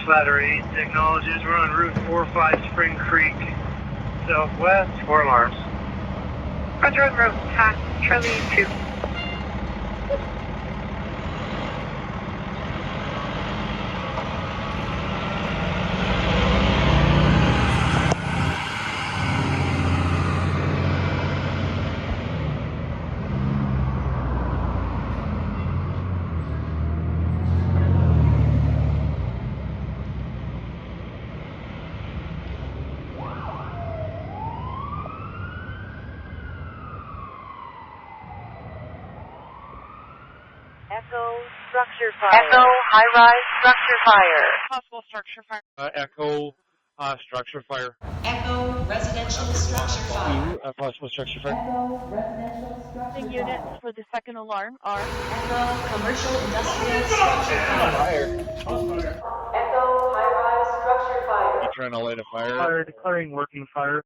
Ladder 8 acknowledges we're on Route 45 Spring Creek, southwest, 4 alarms. Roger on route past Charlie 2. Echo structure fire. Echo high-rise structure fire. Possible structure fire. Echo structure fire. Echo residential structure fire. Possible structure fire. Echo residential The structure units fire. for the second alarm are Echo commercial industrial structure fire. Echo high-rise structure fire. You trying to light a fire? Fire declaring working fire.